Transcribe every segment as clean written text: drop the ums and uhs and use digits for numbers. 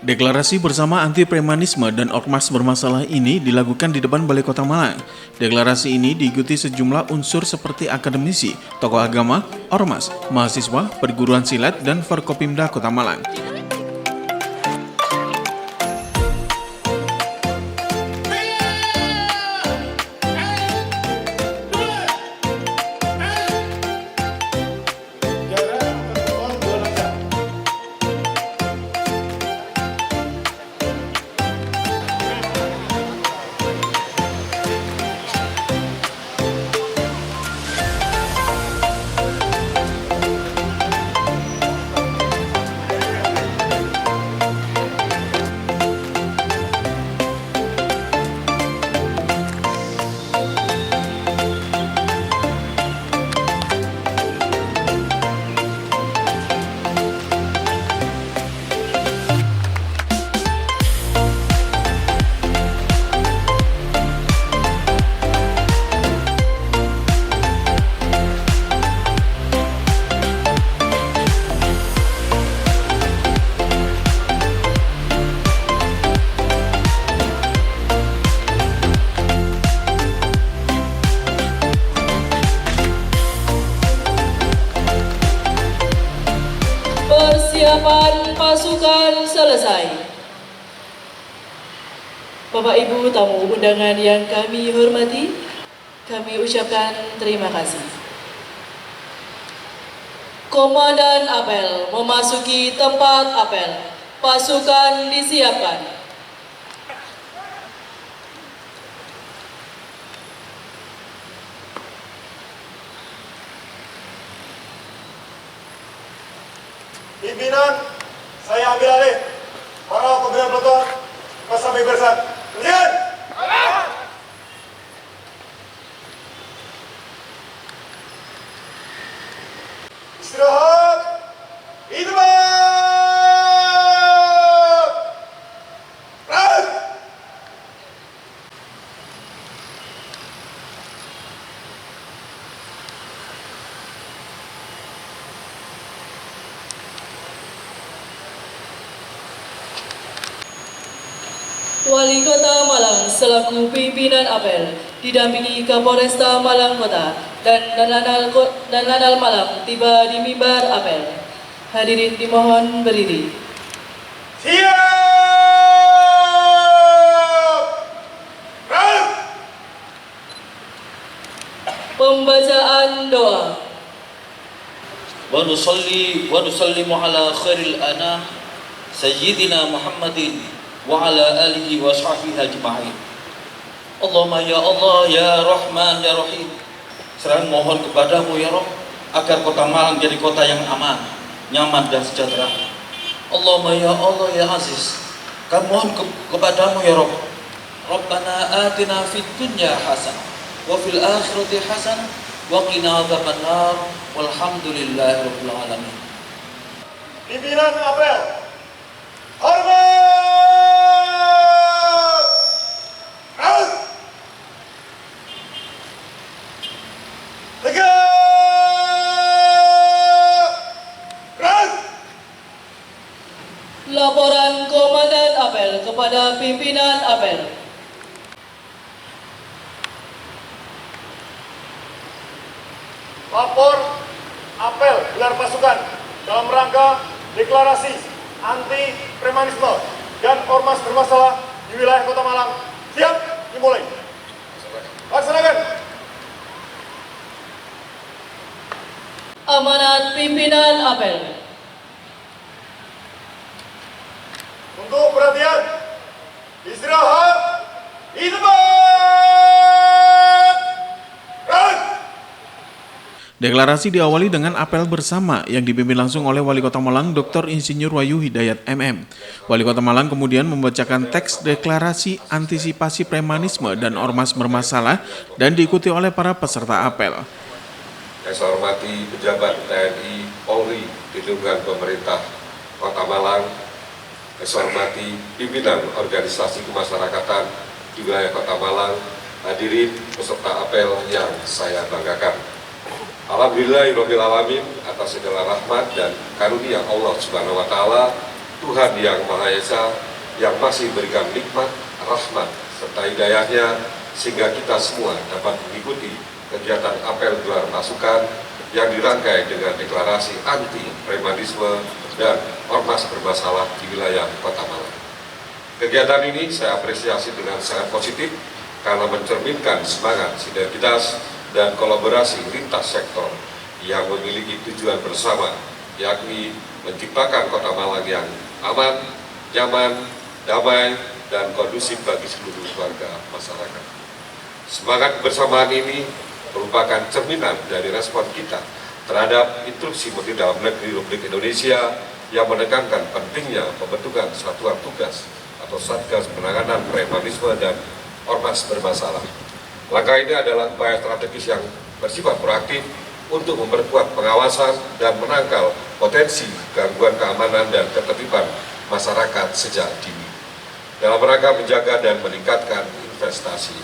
Deklarasi bersama anti premanisme dan ormas bermasalah ini dilakukan di depan Balai Kota Malang. Deklarasi ini diikuti sejumlah unsur seperti akademisi, tokoh agama, ormas, mahasiswa, perguruan silat, dan Forkopimda Kota Malang. selesai. Bapak Ibu tamu undangan yang kami hormati, kami ucapkan terima kasih. Komandan apel memasuki tempat apel. Pasukan disiapkan. Pimpinan, saya ambil alih. Para komandan peleton, sampai barisan. Kemudian. Istirahat. Idman. Ras. Wali Kota Malang selaku pimpinan apel didampingi Kapolresta Malang Kota dan Lanal Malang tiba di mimbar apel. Hadirin dimohon berdiri. Siap. Ras. Pembacaan doa. Wa nusallimu ala khairil anam sayyidina Muhammadin wa ala alihi wa sahbihi ajma'in. Allahumma ya Allah ya Rahman ya Rahim, serang mohon kepadamu ya Rabb agar kota Malang jadi kota yang aman, nyaman dan sejahtera. Allahumma ya Allah ya Aziz, kami mohon kepadamu ya Rabb. Rabbana atina fid dunya hasanah wa fil akhirati hasanah wa qina adzabannar walhamdulillahi rabbil alamin. Pimpinan apel. Hormat. Ras. Tegak. Ras. Laporan Komandan apel kepada pimpinan apel. Lapor apel gelar pasukan dalam rangka deklarasi anti premanisme dan ormas bermasalah di wilayah Kota Malang. Siap dimulai. Laksanakan. Amanat pimpinan apel. Untuk perhatian, istirahat, idman. Ras. Deklarasi diawali dengan apel bersama yang dipimpin langsung oleh Wali Kota Malang Dr. Insinyur Wahyu Hidayat MM. Wali Kota Malang kemudian membacakan teks deklarasi antisipasi premanisme dan ormas bermasalah dan diikuti oleh para peserta apel. Yang saya hormati pejabat TNI, Polri, di lingkungan pemerintah Kota Malang, yang saya hormati pimpinan organisasi kemasyarakatan di wilayah Kota Malang, hadirin peserta apel yang saya banggakan. Alhamdulillahirabbil alamin atas segala rahmat dan karunia Allah Subhanahu wa taala, Tuhan yang Maha Esa yang masih berikan nikmat, rahmat serta hidayahnya sehingga kita semua dapat mengikuti kegiatan apel gelar pasukan yang dirangkai dengan deklarasi anti premanisme dan ormas bermasalah di wilayah Kota Malang. Kegiatan ini saya apresiasi dengan sangat positif karena mencerminkan semangat sinergitas dan kolaborasi lintas sektor yang memiliki tujuan bersama, yakni menciptakan Kota Malang yang aman, nyaman, damai, dan kondusif bagi seluruh warga masyarakat. Semangat kebersamaan ini merupakan cerminan dari respon kita terhadap instruksi Menteri Dalam Negeri Republik Indonesia yang menekankan pentingnya pembentukan satuan tugas atau Satgas Penanganan Premanisme dan Ormas Bermasalah. Langkah ini adalah upaya strategis yang bersifat proaktif untuk memperkuat pengawasan dan menangkal potensi gangguan keamanan dan ketertiban masyarakat sejak dini dalam rangka menjaga dan meningkatkan investasi.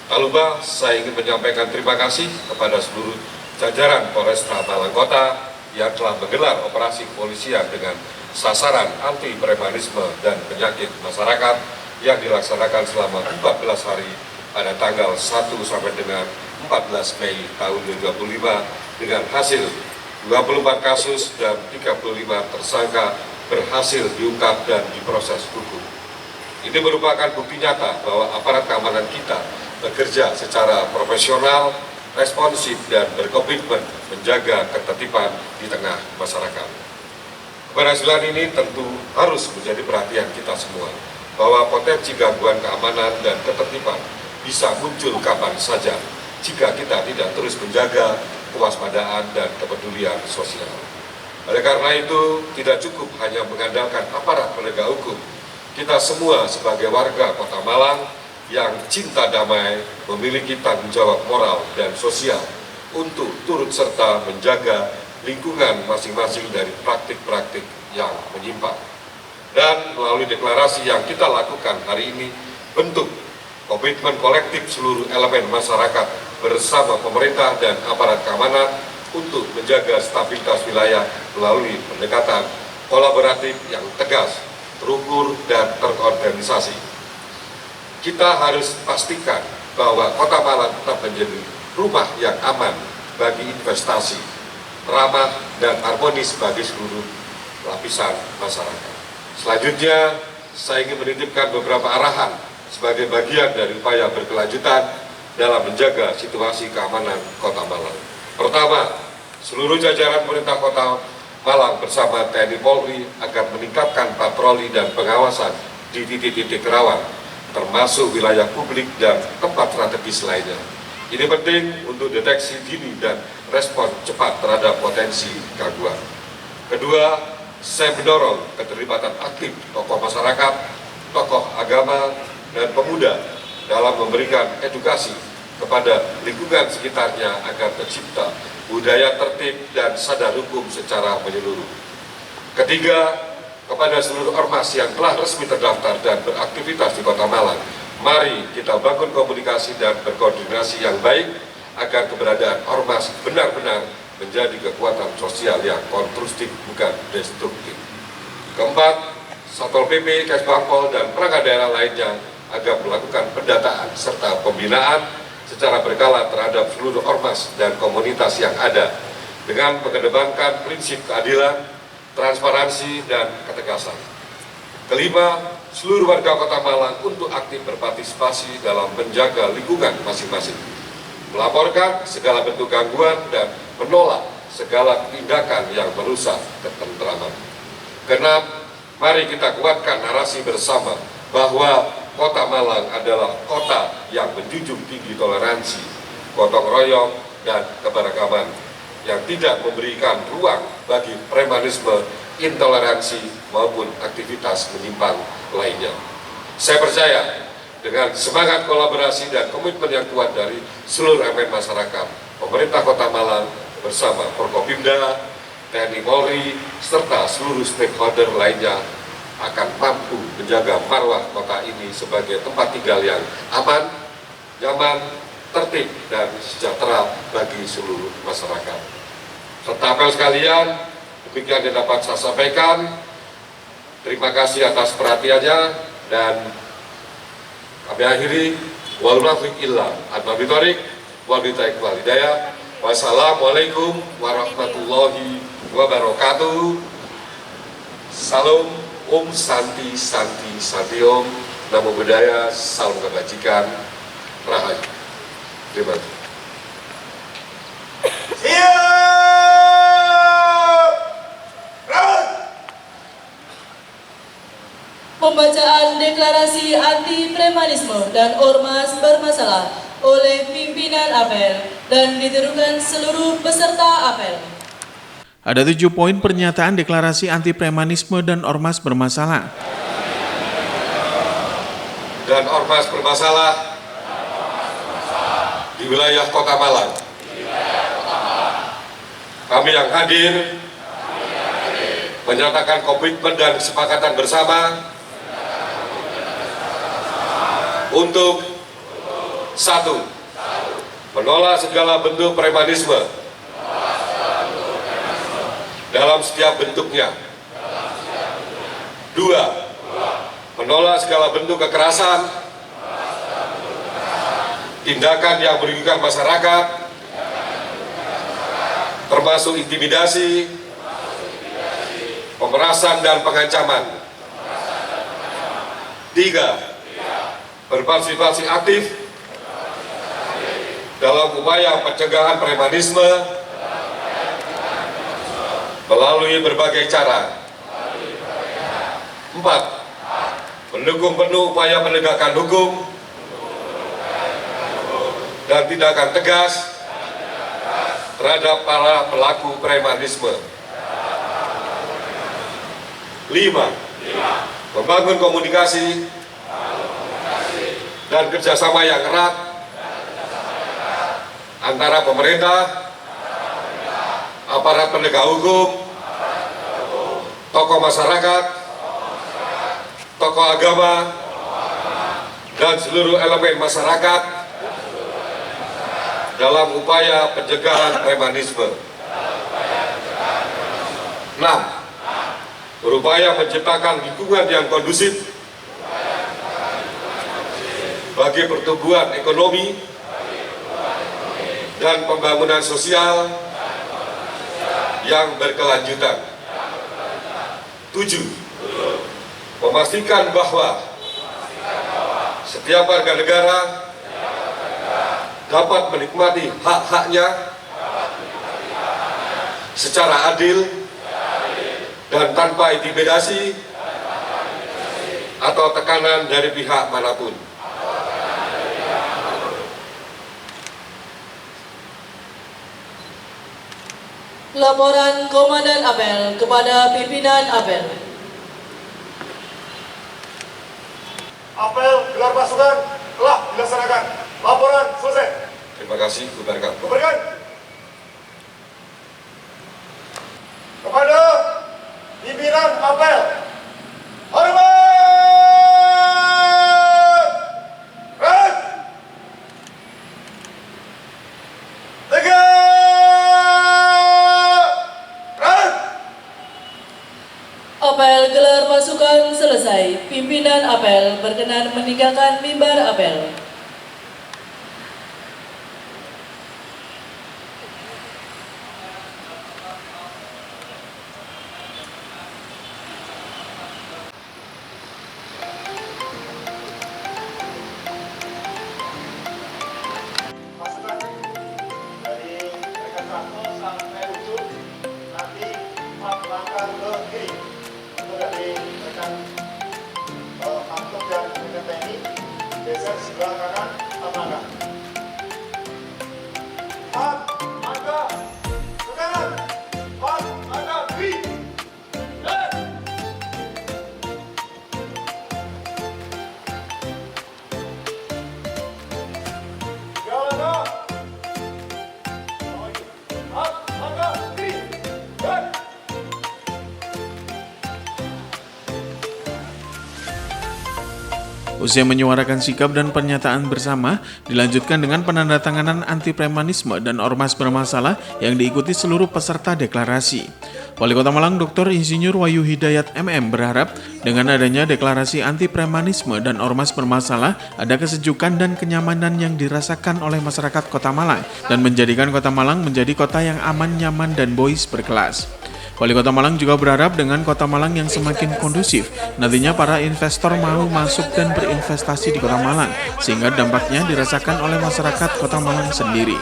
Tak lupa saya ingin menyampaikan terima kasih kepada seluruh jajaran Polresta Malang Kota yang telah menggelar operasi kepolisian dengan sasaran anti premanisme dan penyakit masyarakat yang dilaksanakan selama 14 hari pada tanggal 1 sampai dengan 14 Mei tahun 2025 dengan hasil 24 kasus dan 35 tersangka berhasil diungkap dan diproses hukum. Ini merupakan bukti nyata bahwa aparat keamanan kita bekerja secara profesional, responsif, dan berkomitmen menjaga ketertiban di tengah masyarakat. Keberhasilan ini tentu harus menjadi perhatian kita semua, bahwa potensi gangguan keamanan dan ketertiban bisa muncul kapan saja jika kita tidak terus menjaga kewaspadaan dan kepedulian sosial. Oleh karena itu, tidak cukup hanya mengandalkan aparat penegak hukum. Kita semua sebagai warga Kota Malang yang cinta damai memiliki tanggung jawab moral dan sosial untuk turut serta menjaga lingkungan masing-masing dari praktik-praktik yang menyimpang. Dan melalui deklarasi yang kita lakukan hari ini, bentuk komitmen kolektif seluruh elemen masyarakat bersama pemerintah dan aparat keamanan untuk menjaga stabilitas wilayah melalui pendekatan kolaboratif yang tegas, terukur, dan terorganisasi. Kita harus pastikan bahwa Kota Malang tetap menjadi rumah yang aman bagi investasi, ramah dan harmonis bagi seluruh lapisan masyarakat. Selanjutnya, saya ingin menitipkan beberapa arahan sebagai bagian dari upaya berkelanjutan dalam menjaga situasi keamanan Kota Malang. Pertama, seluruh jajaran pemerintah Kota Malang bersama TNI Polri akan meningkatkan patroli dan pengawasan di titik-titik rawan, termasuk wilayah publik dan tempat strategis lainnya. Ini penting untuk deteksi dini dan respon cepat terhadap potensi gangguan. Kedua, saya mendorong keterlibatan aktif tokoh masyarakat, tokoh agama, dan pemuda dalam memberikan edukasi kepada lingkungan sekitarnya agar tercipta budaya tertib dan sadar hukum secara menyeluruh. Ketiga, kepada seluruh ormas yang telah resmi terdaftar dan beraktivitas di Kota Malang, mari kita bangun komunikasi dan berkoordinasi yang baik agar keberadaan ormas benar-benar menjadi kekuatan sosial yang konstruktif, bukan destruktif. Keempat, Satpol PP, Kesbangpol, dan perangkat daerah lainnya agar melakukan pendataan serta pembinaan secara berkala terhadap seluruh ormas dan komunitas yang ada dengan mengedepankan prinsip keadilan, transparansi, dan ketegasan. Kelima, seluruh warga Kota Malang untuk aktif berpartisipasi dalam menjaga lingkungan masing-masing, melaporkan segala bentuk gangguan dan menolak segala tindakan yang merusak ketentraman. Keenam, mari kita kuatkan narasi bersama bahwa Kota Malang adalah kota yang menjunjung tinggi toleransi, gotong royong, dan keberagaman, yang tidak memberikan ruang bagi premanisme, intoleransi, maupun aktivitas menyimpang lainnya. Saya percaya dengan semangat kolaborasi dan komitmen yang kuat dari seluruh elemen masyarakat, pemerintah Kota Malang bersama Forkopimda, TNI Polri, serta seluruh stakeholder lainnya akan mampu menjaga marwah kota ini sebagai tempat tinggal yang aman, nyaman, tertib, dan sejahtera bagi seluruh masyarakat. Serta apel sekalian, demikian yang dapat saya sampaikan. Terima kasih atas perhatiannya, dan kami akhiri. Wassalamualaikum warahmatullahi wabarakatuh. Salam, Om Santi Santi Santi Om, Namo Buddhaya, salam kebajikan, Rahayu. Terima kasih. Pembacaan deklarasi anti premanisme dan ormas bermasalah oleh pimpinan apel dan ditirukan seluruh peserta apel. Ada 7 poin pernyataan deklarasi anti premanisme dan ormas bermasalah. Dan ormas bermasalah di wilayah Kota Malang. Kami yang hadir menyatakan komitmen dan kesepakatan bersama untuk satu, menolak segala bentuk premanisme dalam setiap bentuknya. Dua, menolak segala bentuk kekerasan, tindakan yang merugikan masyarakat, termasuk intimidasi, pemerasan dan pengancaman. 3. Berpartisipasi aktif dalam upaya pencegahan premanisme melalui berbagai cara. 4. Mendukung penuh upaya penegakan hukum dan tindakan tegas terhadap para pelaku premanisme. 5. Membangun komunikasi dan kerjasama yang erat antara pemerintah, aparat penegak hukum, tokoh masyarakat, tokoh agama, dan seluruh elemen masyarakat dalam upaya pencegahan premanisme. 6. Berupaya menciptakan lingkungan yang kondusif bagi pertumbuhan ekonomi dan pembangunan sosial yang berkelanjutan. 7. Memastikan bahwa setiap warga negara dapat menikmati hak-haknya secara adil dan tanpa intimidasi atau tekanan dari pihak manapun. Laporan Komandan Apel kepada Pimpinan Apel. Apel gelar pasukan telah dilaksanakan. Laporan selesai. Terima kasih, bubarkan. Bubarkan. Kepada pimpinan Apel, hormat. Red. Tegak. Red. Apel gelar pasukan selesai. Pimpinan Apel berkenan meninggalkan mimbar Apel. Pasukan dari rekan satu sampai ujung nanti 4 langkah ke kiri. Untuk dari rekan Pangkep dan rekan TNI geser sebelah kanan 4 langkah. 4 langkah ke kanan, 4 langkah kiri. Usai menyuarakan sikap dan pernyataan bersama, dilanjutkan dengan penandatanganan anti premanisme dan ormas bermasalah yang diikuti seluruh peserta deklarasi. Wali Kota Malang Dr. Insinyur Wahyu Hidayat MM berharap dengan adanya deklarasi anti premanisme dan ormas bermasalah, ada kesejukan dan kenyamanan yang dirasakan oleh masyarakat Kota Malang dan menjadikan Kota Malang menjadi kota yang aman, nyaman, dan boys berkelas. Wali Kota Malang juga berharap dengan Kota Malang yang semakin kondusif, nantinya para investor mau masuk dan berinvestasi di Kota Malang, sehingga dampaknya dirasakan oleh masyarakat Kota Malang sendiri.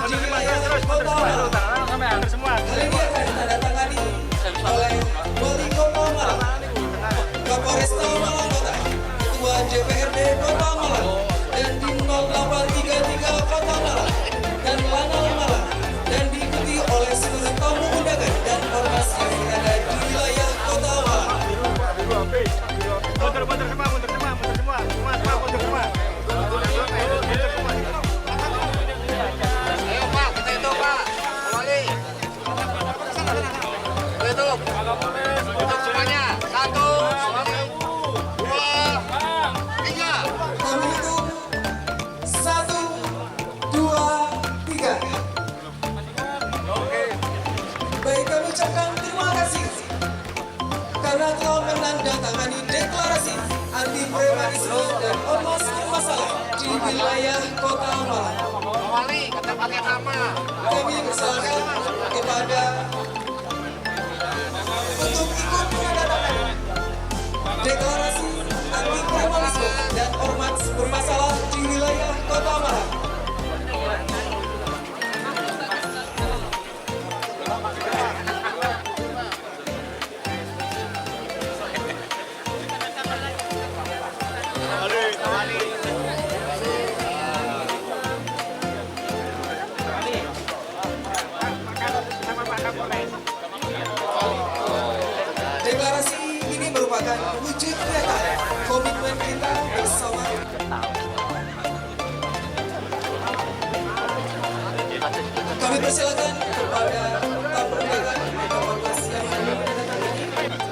Baik, kami ucapkan terima kasih karena telah menandatangani deklarasi anti premanisme dan ormas bermasalah di wilayah Kota Malang. Kami berserahkan kepada untuk ikut menandatangani akan wujud nyata komitmen kita bersama. Kami persilakan kepada tamu undangan ormas yang hadir mendatangi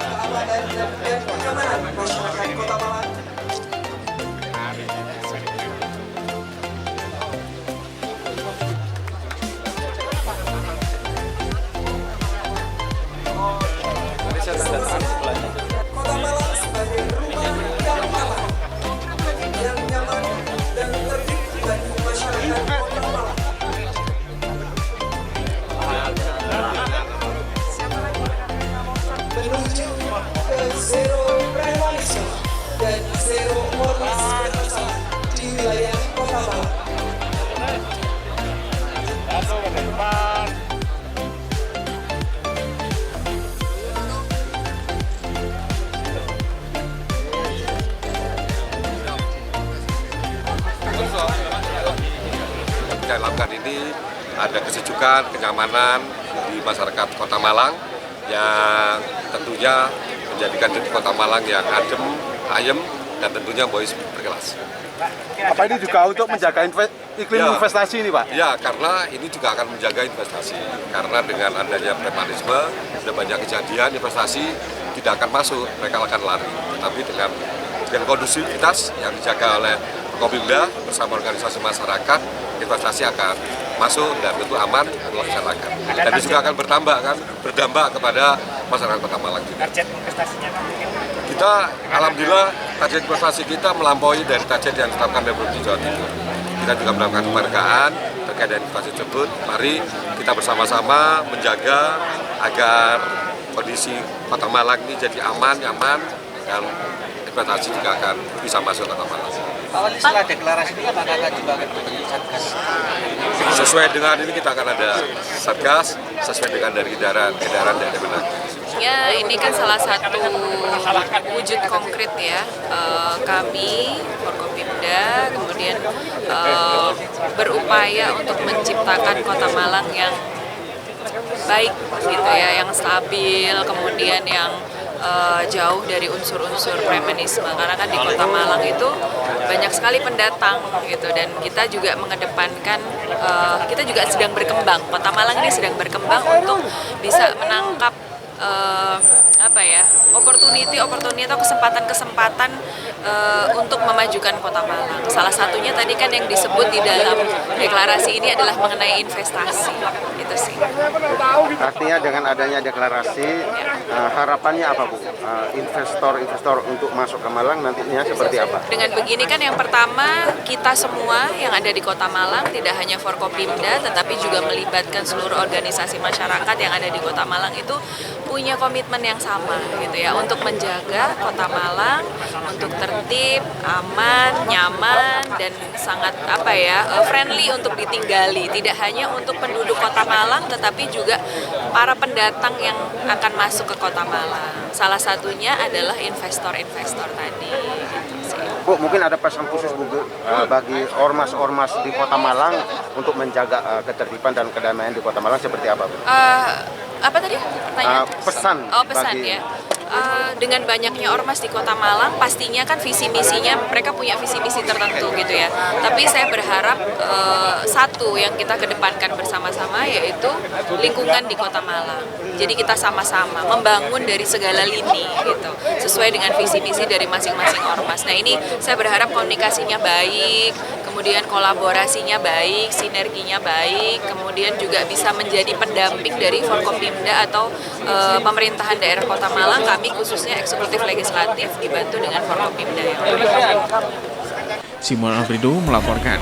keamanan dan kenyamanan masyarakat Kota Malang. Kota Malang sebagai rumah yang nyaman dan tertib bagi masyarakat Kota Malang. Menuju ke zero premanisme dan zero ormas bermasalah di wilayah Kota Malang. Dalam kan ini ada kesejukan, kenyamanan di masyarakat Kota Malang yang tentunya menjadikan Kota Malang yang adem, ayem, dan tentunya boys berkelas. Apa ini juga untuk menjaga iklim Ya. investasi ini, Pak? Ya, karena ini juga akan menjaga investasi. Karena dengan adanya premanisme, sudah banyak kejadian investasi tidak akan masuk, mereka akan lari. Tapi dengan kondusivitas yang dijaga oleh Kopimda bersama organisasi masyarakat, investasi akan masuk dan tentu aman untuk masyarakat. Dan itu juga akan berdampak kepada masyarakat Kota Malang juga. Target investasinya Kita, alhamdulillah, target investasi kita melampaui dari target yang ditetapkan oleh Provinsi Jawa Timur. Kita juga melakukan penghargaan terkait dengan investasi tersebut. Mari kita bersama-sama menjaga agar kondisi Kota Malang ini jadi aman, nyaman, dan investasi juga akan bisa masuk ke Kota Malang. Pak Wali, setelah deklarasi ini apakah akan juga akan membentuk satgas? Sesuai dengan ini kita akan ada satgas sesuai dengan dari edaran dari Kemenak. Ya, ini kan salah satu wujud konkret ya. Kami, Forkopimda, kemudian berupaya untuk menciptakan Kota Malang yang baik gitu ya, yang stabil, kemudian yang jauh dari unsur-unsur premanisme, karena kan di Kota Malang itu banyak sekali pendatang gitu, dan kita juga mengedepankan kita juga sedang berkembang. Kota Malang ini sedang berkembang untuk bisa menangkap opportunity atau kesempatan-kesempatan untuk memajukan Kota Malang. Salah satunya tadi kan yang disebut di dalam deklarasi ini adalah mengenai investasi. Itu sih. Artinya dengan adanya deklarasi, harapannya apa, Bu? Investor untuk masuk ke Malang nantinya seperti apa? Dengan begini kan yang pertama, kita semua yang ada di Kota Malang, tidak hanya Forkopimda tetapi juga melibatkan seluruh organisasi masyarakat yang ada di Kota Malang itu punya komitmen yang sama gitu ya, untuk menjaga Kota Malang untuk tertib, aman, nyaman, dan sangat friendly untuk ditinggali. Tidak hanya untuk penduduk Kota Malang tetapi juga para pendatang yang akan masuk ke Kota Malang. Salah satunya adalah investor-investor tadi. Gitu sih. Bu, mungkin ada pesan khusus, Bu, bagi ormas-ormas di Kota Malang untuk menjaga ketertiban dan kedamaian di Kota Malang seperti apa, Bu? Apa tadi pertanyaan? Pesan Ya. Dengan banyaknya ormas di Kota Malang, pastinya kan visi misinya mereka punya visi misi tertentu gitu ya. Tapi saya berharap satu yang kita kedepankan bersama-sama yaitu lingkungan di Kota Malang. Jadi kita sama-sama membangun dari segala lini gitu, sesuai dengan visi misi dari masing-masing ormas. Nah ini saya berharap komunikasinya baik, kemudian kolaborasinya baik, sinerginya baik, kemudian juga bisa menjadi pendamping dari Forkopimda atau pemerintahan daerah Kota Malang. Kami khususnya eksekutif legislatif dibantu dengan Forkopimda yang lain. Simon Alfredo melaporkan.